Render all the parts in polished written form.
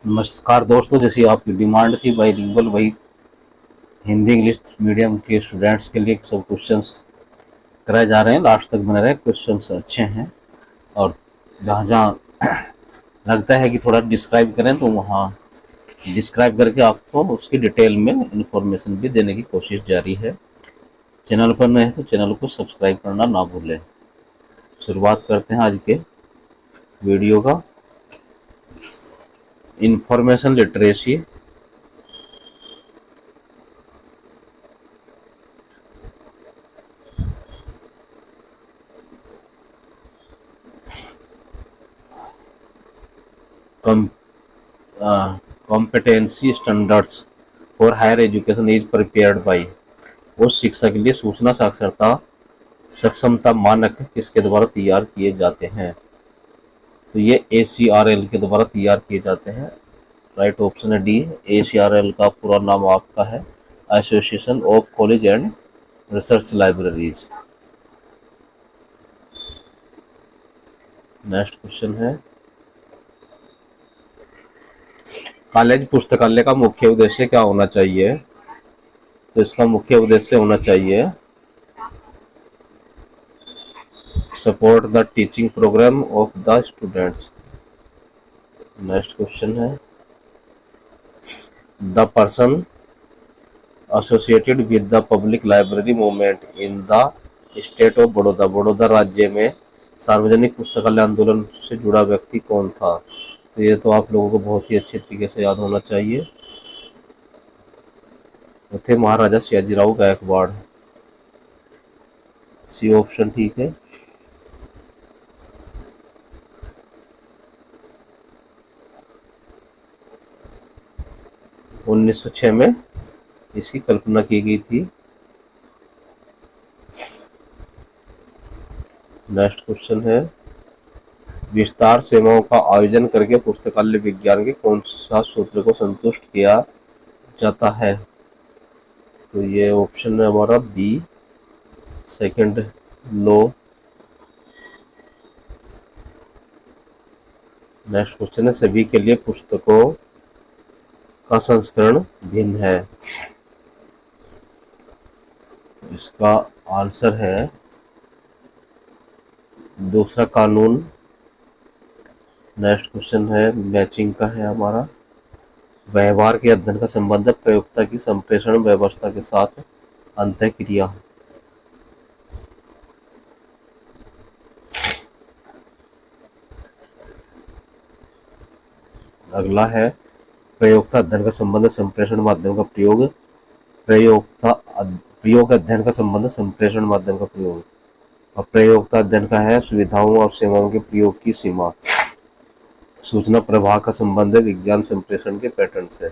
नमस्कार दोस्तों, जैसी आपकी डिमांड थी बाईलिंगुअल, वही हिंदी इंग्लिश मीडियम के स्टूडेंट्स के लिए सब क्वेश्चंस कराए जा रहे हैं। लास्ट तक बने रहे, क्वेश्चंस अच्छे हैं। और जहाँ जहाँ लगता है कि थोड़ा डिस्क्राइब करें तो वहाँ डिस्क्राइब करके आपको उसकी डिटेल में इंफॉर्मेशन भी देने की कोशिश जारी है। चैनल पर नए हैं तो चैनल को सब्सक्राइब करना ना भूलें। शुरुआत करते हैं आज के वीडियो का। Information literacy competency standards for higher education is prepared by. उच्च शिक्षा के लिए सूचना साक्षरता सक्षमता मानक किसके द्वारा तैयार किए जाते हैं? तो ये ACRL के द्वारा तैयार किए जाते हैं। राइट ऑप्शन है डी। ACRL का पूरा नाम आपका है association of college and research libraries. Next question है, कॉलेज पुस्तकालय का मुख्य उद्देश्य क्या होना चाहिए? तो इसका मुख्य उद्देश्य होना चाहिए support the teaching programme of the students. Next question है, the person associated with the public library movement in the state of Baroda. Baroda राज्य में सार्वजनिक पुस्तकालय आंदोलन से जुड़ा व्यक्ति कौन था? तो ये तो आप लोगों को बहुत ही अच्छे तरीके से याद होना चाहिए। वो थे महाराजा सयाजीराव गायकवाड़। सी ऑप्शन ठीक है। उन्नीस सौ 6 में इसकी कल्पना की गई थी। नेक्स्ट क्वेश्चन है, विस्तार सेवाओं का आयोजन करके पुस्तकालय विज्ञान के कौन सा सूत्र को संतुष्ट किया जाता है? तो ये ऑप्शन है हमारा बी, सेकंड लो। नेक्स्ट क्वेश्चन है, सभी के लिए पुस्तकों का संस्करण भिन्न है। इसका आंसर है दूसरा कानून। नेक्स्ट क्वेश्चन है मैचिंग का है हमारा, व्यवहार के अध्ययन का संबंध है प्रयोक्ता की संप्रेषण व्यवस्था के साथ अंतःक्रिया। अगला है, प्रयोक्ता अध्ययन का संबंध संप्रेषण माध्यम का प्रयोग। प्रयोग अध्ययन का संबंध संप्रेषण माध्यम का प्रयोग। और प्रयोक्ता अध्ययन का है सुविधाओं और सेवाओं के प्रयोग की सीमा। सूचना प्रवाह का संबंध है विज्ञान संप्रेषण के पैटर्न से।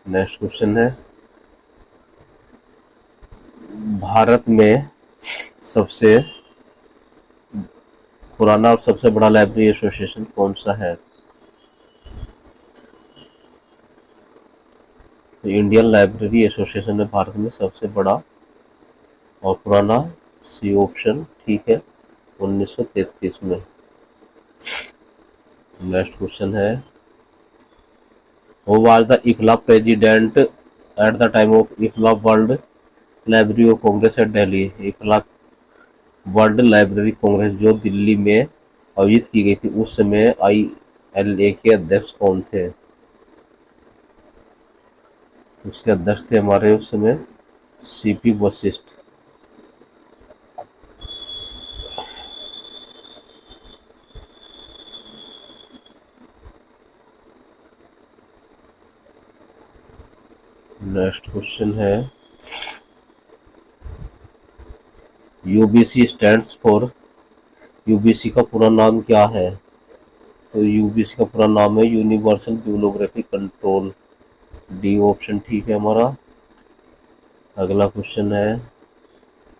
नेक्स्ट क्वेश्चन है, भारत में सबसे पुराना और सबसे बड़ा लाइब्रेरी एसोसिएशन कौन सा है? तो इंडियन लाइब्रेरी एसोसिएशन है भारत में सबसे बड़ा और पुराना। सी ऑप्शन ठीक है, 1933 में। नेक्स्ट क्वेश्चन है, who was the IFLA president at the time of IFLA world library of congress at Delhi. IFLA world library congress जो दिल्ली में आयोजित की गई थी, उस समय ILA के अध्यक्ष कौन थे? उसके अध्यक्ष थे हमारे उस समय CP वशिष्ठ। नेक्स्ट क्वेश्चन है, UBC स्टैंड्स फॉर। UBC का पूरा नाम क्या है? तो UBC का पूरा नाम है universal bibliography control. D option ठीक है हमारा। अगला क्वेश्चन है,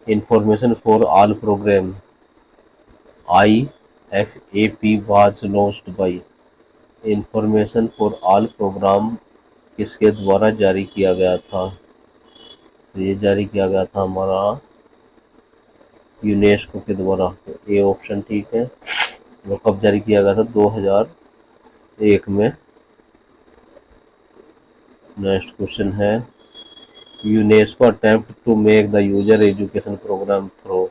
information for all programme IFAP was launched by. Information for all programme किसके द्वारा जारी किया गया था? तो ये जारी किया गया था हमारा यूनेस्को के द्वारा। तो ए ऑप्शन ठीक है। वो कब जारी किया गया था? 2001 में। नेक्स्ट क्वेश्चन है UNESCO attempt to make the user education programme through.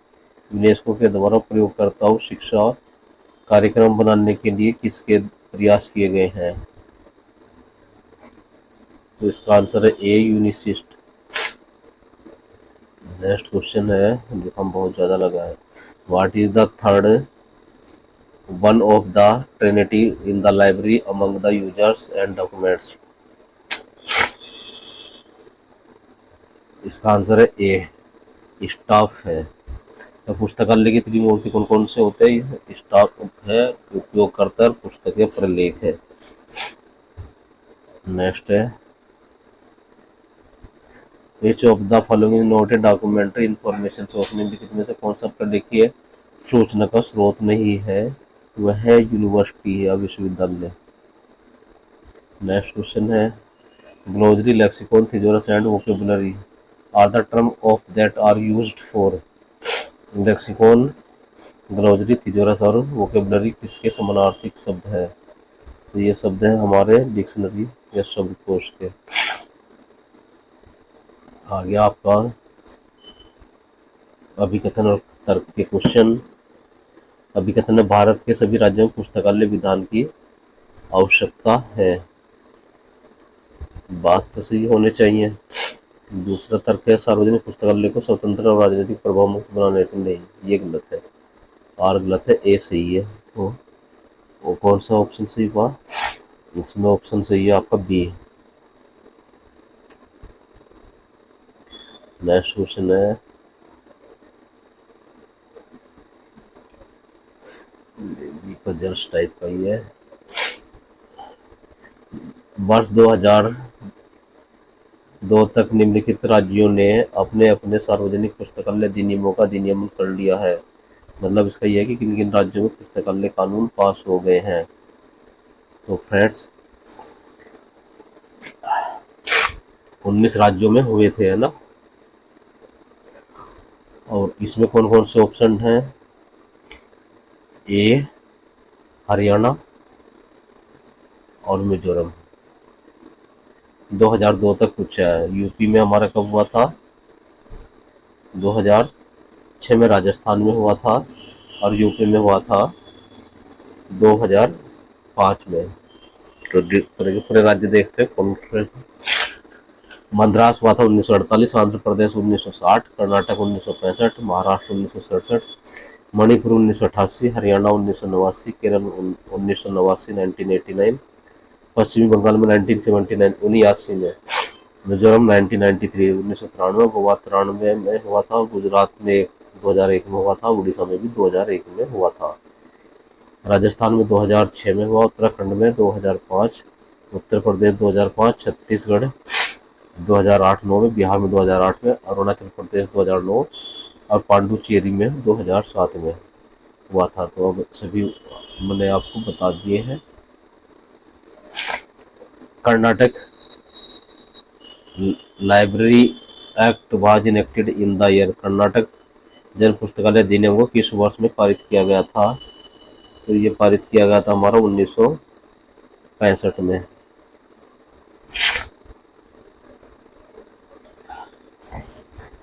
UNESCO के द्वारा प्रयोगकर्ताओं शिक्षा कार्यक्रम बनाने के लिए किसके प्रयास किए गए हैं? तो इसका आंसर है ए यूनिसिस्ट। नेक्स्ट क्वेश्चन है जो हम बहुत ज़्यादा लगा है what is the third one of the Trinity in the library among the users and documents. इसका आंसर है ए स्टाफ है। तो पुस्तकालय की त्रिमूर्ति कौन कौन से होते हैं? स्टाफ है, उपयोगकर्ता, पुस्तक है, प्रलेख है। नेक्स्ट है which of the following noted documentary information source. निम्नलिखित में से कौन सा प्रलेखीय सूचना का स्रोत नहीं है? वह है यूनिवर्सिटी या विश्वविद्यालय। नेक्स्ट क्वेश्चन है glossary lexicon thesaurus and vocabulary are the term of that are used for. Lexicon, glossary, thesaurus और वोकेबुलरी किसके समानार्थी शब्द है? तो ये शब्द है हमारे डिक्शनरी या शब्दकोश के। आगे आपका अभिकथन और तर्क के क्वेश्चन। अभिकथन है भारत के सभी राज्यों में पुस्तकालय विधान की आवश्यकता है। बात तो सही होने चाहिए। दूसरा तर्क है सार्वजनिक पुस्तकालय को स्वतंत्र और राजनीतिक प्रभाव मुक्त बनाने के लिए। ये गलत है, आर गलत है, ए सही है। तो वो कौन सा ऑप्शन सही हुआ? इसमें ऑप्शन सही है आपका बी। नेक्स्ट क्वेश्चन है बी का जर्स टाइप का ही है। वर्ष 2002 तक निम्नलिखित राज्यों ने अपने अपने सार्वजनिक पुस्तकालय अधिनियमों का अधिनियमन कर लिया है। मतलब इसका यह है कि किन किन राज्यों में पुस्तकालय कानून पास हो गए हैं। तो फ्रेंड्स 19 राज्यों में हुए थे, है ना। और इसमें कौन कौन से ऑप्शन हैं? ए हरियाणा और मिजोरम। 2002 तक पूछा है। यूपी में हमारा कब हुआ था? 2006 में राजस्थान में हुआ था और यूपी में हुआ था 2005 में। तो पूरे राज्य देखते हैं कौन। मद्रास हुआ था 1948, आंध्र प्रदेश 1960, कर्नाटक 1965, महाराष्ट्र 1967, मणिपुर 1988, हरियाणा 1989, केरल 1989, 1989, पश्चिमी बंगाल में 1979, 1989 में, मिजोरम 1993, 1993, गोवा 93 में हुआ था, गुजरात में 2001 में हुआ था, उड़ीसा में भी 2001 में हुआ था, राजस्थान में 2006 में हुआ, उत्तराखंड में 2005, उत्तर प्रदेश 2005, छत्तीसगढ़ 2008-9 में, बिहार में 2008 में, अरुणाचल प्रदेश 2009 और पांडुचेरी में 2007 में हुआ था। तो अब सभी मैंने आपको बता दिए हैं। Karnataka library act was enacted in the year. Karnataka जन पुस्तकालय अधिनियम को किस वर्ष में पारित किया गया था? तो ये पारित किया गया था हमारा 1965 में।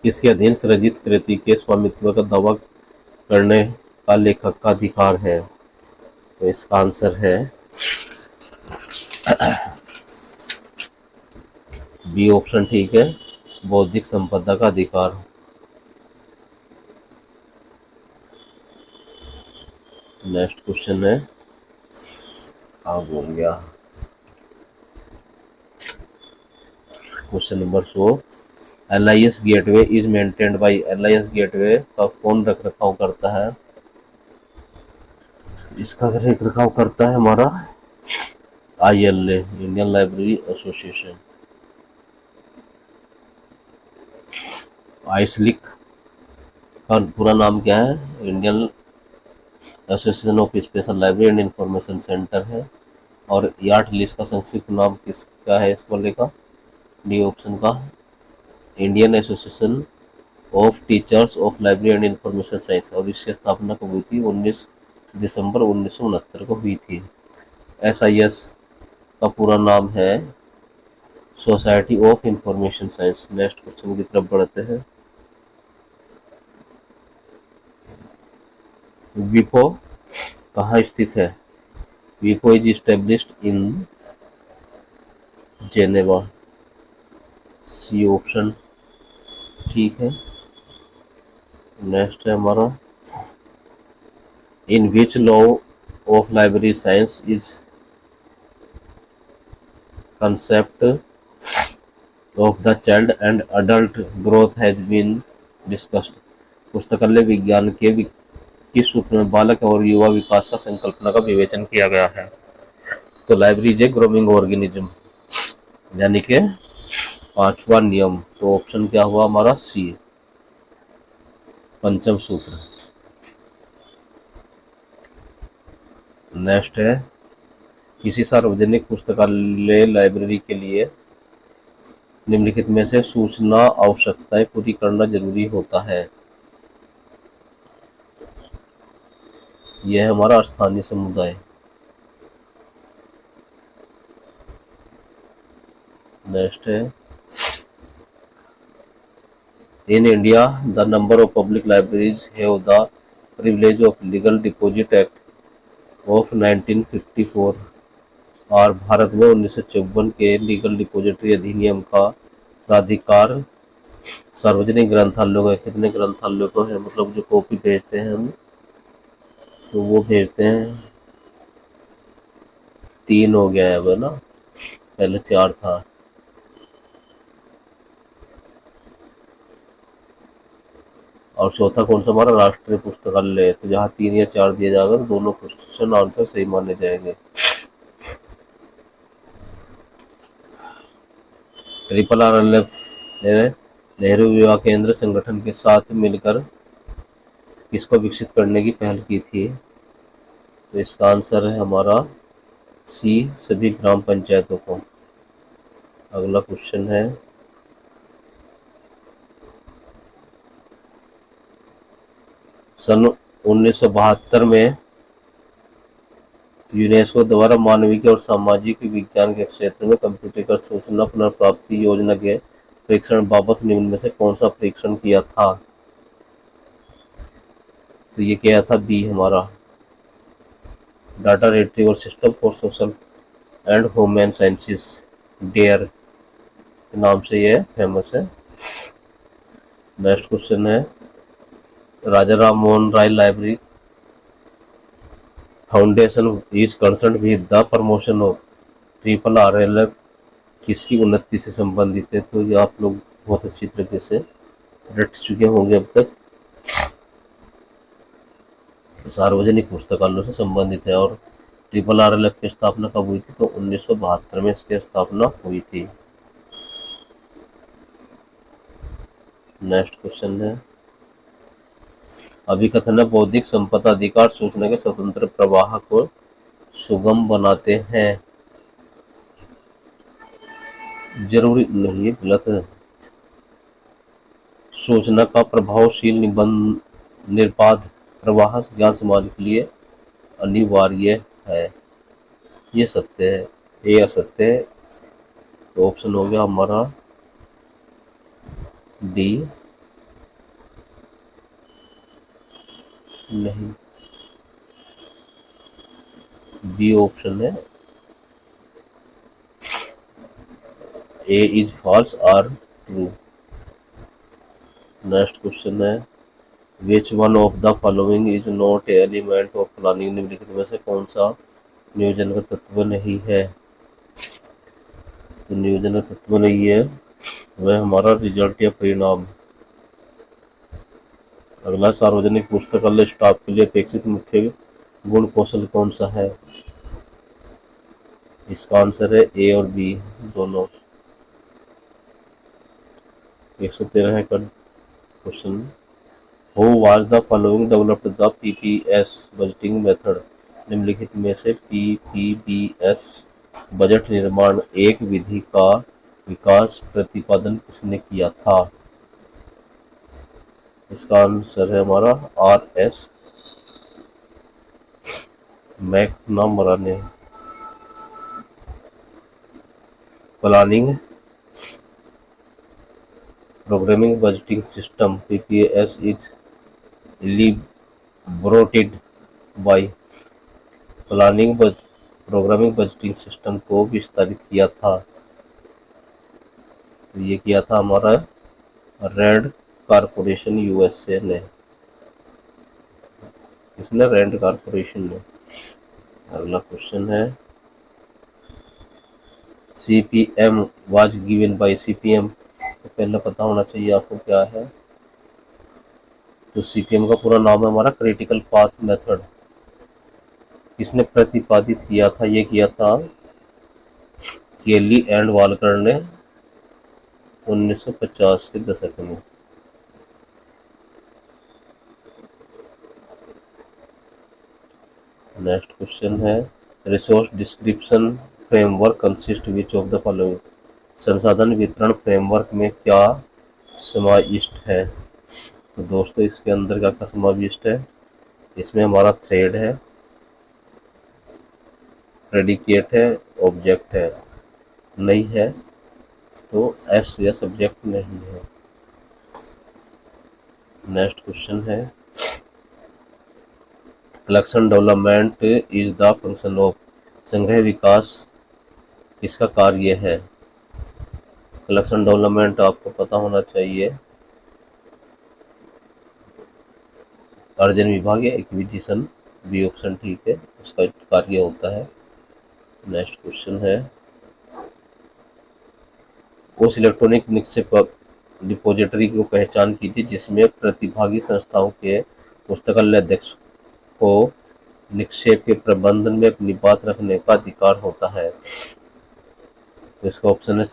किसके अधीन सृजित कृति के स्वामित्व का दावा करने का लेखक का अधिकार है? तो इसका आंसर है बी ऑप्शन, ठीक है, बौद्धिक संपदा का अधिकार। नेक्स्ट क्वेश्चन है बोल गया question number 100 LIS gateway is maintained by. LIS gateway का कौन रख रखाव करता है? इसका रख रखाव करता है हमारा ILA, इंडियन लाइब्रेरी एसोसिएशन। आइसलिक का पूरा नाम क्या है? Indian association of special library and information centre है। और यार्ड लिस्ट का संक्षिप्त नाम किसका है? इस वाले का डी ऑप्शन का Indian association of teachers of library and information science. और इसकी स्थापना कब हुई थी? 19 दिसंबर 1969 को हुई थी। SIS का पूरा नाम है society of information science. Next question की तरफ बढ़ते हैं। विपो कहाँ स्थित है? विपो is established in Geneva. C option ठीक है। नेक्स्ट है हमारा, in which law of library science is concept of the child and adult growth has been discussed। पुस्तकालय विज्ञान के किस सूत्र में बालक और युवा विकास का संकल्पना का विवेचन किया गया है? तो library is a grooming organism, यानी कि पांचवा नियम। तो ऑप्शन क्या हुआ हमारा? सी, पंचम सूत्र। नेक्स्ट है, किसी सार्वजनिक पुस्तकालय लाइब्रेरी के लिए निम्नलिखित में से सूचना आवश्यकताएं पूरी करना जरूरी होता है? यह है हमारा स्थानीय समुदाय। नेक्स्ट है, in India the number of public libraries have the privilege of legal deposit act of 1954 और भारत में 1954 के लीगल डिपॉजिटरी अधिनियम का प्राधिकार सार्वजनिक ग्रंथालयों का कितने ग्रंथालयों को है? मतलब जो कॉपी भेजते हैं हम, तो वो भेजते हैं 3 हो गया है अब, है ना, पहले 4 था। और चौथा कौन सा हमारा? राष्ट्रीय पुस्तकालय है। तो जहाँ 3 या 4 दिया जाएगा तो दोनों क्वेश्चन आंसर सही माने जाएंगे। ट्रिपल RLF ने नेहरू युवा केंद्र संगठन के साथ मिलकर किसको विकसित करने की पहल की थी? तो इसका आंसर है हमारा सी, सभी ग्राम पंचायतों को। अगला क्वेश्चन है, सन 1972 में यूनेस्को द्वारा मानविकी और सामाजिक विज्ञान के क्षेत्र में कंप्यूटरीकृत सूचना पुनर्प्राप्ति योजना के परीक्षण बाबत निम्न में से कौन सा परीक्षण किया था? तो ये क्या था? बी हमारा, data retrieval system for social and human sciences, DARE के नाम से ये फेमस है। नेक्स्ट क्वेश्चन है, Raja Ram Mohan Roy library foundation is concern with the promotion of triple RLF किसकी उन्नति से संबंधित है? तो ये आप लोग बहुत अच्छी तरीके से रट चुके होंगे अब तक। सार्वजनिक पुस्तकालयों से संबंधित है। और ट्रिपल RLF की स्थापना कब हुई थी? तो 1972 में इसकी स्थापना हुई थी। नेक्स्ट क्वेश्चन है, अभिकथन बौद्धिक संपदा अधिकार सूचना के स्वतंत्र प्रवाह को सुगम बनाते हैं। जरूरी नहीं, ये गलत है। सूचना का प्रभावशील निर्बाध प्रवाह ज्ञान समाज के लिए अनिवार्य है, ये सत्य है, ये असत्य है। तो ऑप्शन हो गया हमारा डी, नहीं, बी ऑप्शन है, A is false or true. Next question है, which one of the following is not element of planning निम्नलिखित में से कौन सा नियोजन का तत्व नहीं है? तो नियोजन का तत्व नहीं है वह हमारा रिजल्ट या परिणाम। अगला, सार्वजनिक पुस्तकालय स्टाफ के लिए अपेक्षित मुख्य गुण कौशल कौन सा है? इसका आंसर है ए और बी दोनों। 113 है question, who was the following developed the PPS budgeting method निम्नलिखित में से PPBS बजट निर्माण एक विधि का विकास प्रतिपादन किसने किया था? इसका आंसर है हमारा RS मैकनामरा ने। Planning Programming Budgeting System (PPS) is elaborated by programming budgeting system को विस्तारित किया था। तो ये किया था हमारा रैंड कॉरपोरेशन यूएसए ने। इसने रैंड कॉरपोरेशन ने। अगला क्वेश्चन है CPM was given by CPM. तो पहले पता होना चाहिए आपको क्या है। तो सीपीएम का पूरा नाम है हमारा क्रिटिकल पाथ मेथड। किसने प्रतिपादित किया था? ये किया था केली एंड वालकर ने 1950 के दशक में। नेक्स्ट क्वेश्चन है resource description framework consist which of the following. संसाधन वितरण फ्रेमवर्क में क्या समाविष्ट है? तो दोस्तों इसके अंदर क्या क्या समाविष्ट है? इसमें हमारा थ्रेड है, प्रेडिकेट है, ऑब्जेक्ट है। नहीं है तो एस या सब्जेक्ट नहीं है। नेक्स्ट क्वेश्चन है collection development is the function of. संग्रह विकास किसका कार्य है? कलेक्शन डेवलपमेंट आपको पता होना चाहिए अर्जन विभाग या एक्विजिशन बी ऑप्शन ठीक है, उसका कार्य होता है। नेक्स्ट क्वेश्चन है उस इलेक्ट्रॉनिक निक्षेपक डिपॉजिटरी को पहचान कीजिए जिसमें प्रतिभागी संस्थाओं के पुस्तकालय अध्यक्ष को निक्षेप के प्रबंधन में अपनी बात रखने का अधिकार होता है। तो इसका ऑप्शन है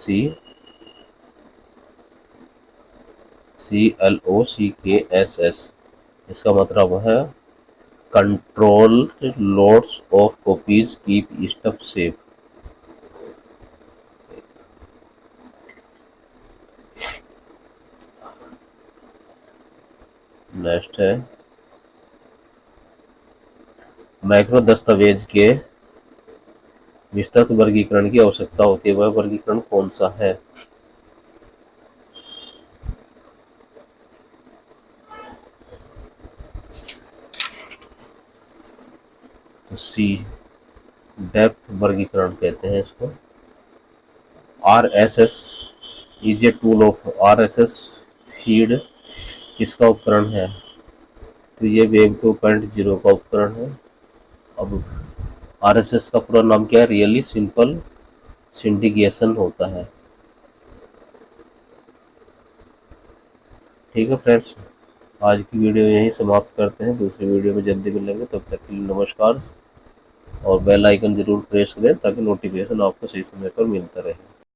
CLOCKSS। इसका मतलब है control loads of copies keep stuff safe. Next है मैक्रो दस्तावेज के विस्तृत वर्गीकरण की आवश्यकता होती है, वह वर्गीकरण कौन सा है? तो सी डेप्थ वर्गीकरण कहते हैं इसको। RSS is a tool of. RSS feed किसका उपकरण है? तो ये वेब 2.0 का उपकरण है। अब RSS का पूरा नाम क्या है? रियली सिंपल सिंडिकेशन होता है। ठीक है फ्रेंड्स, आज की वीडियो यहीं समाप्त करते हैं। दूसरी वीडियो में जल्दी मिलेंगे, तब तक के लिए नमस्कार। और बेल आइकन जरूर प्रेस करें ताकि नोटिफिकेशन आपको सही समय पर मिलता रहे।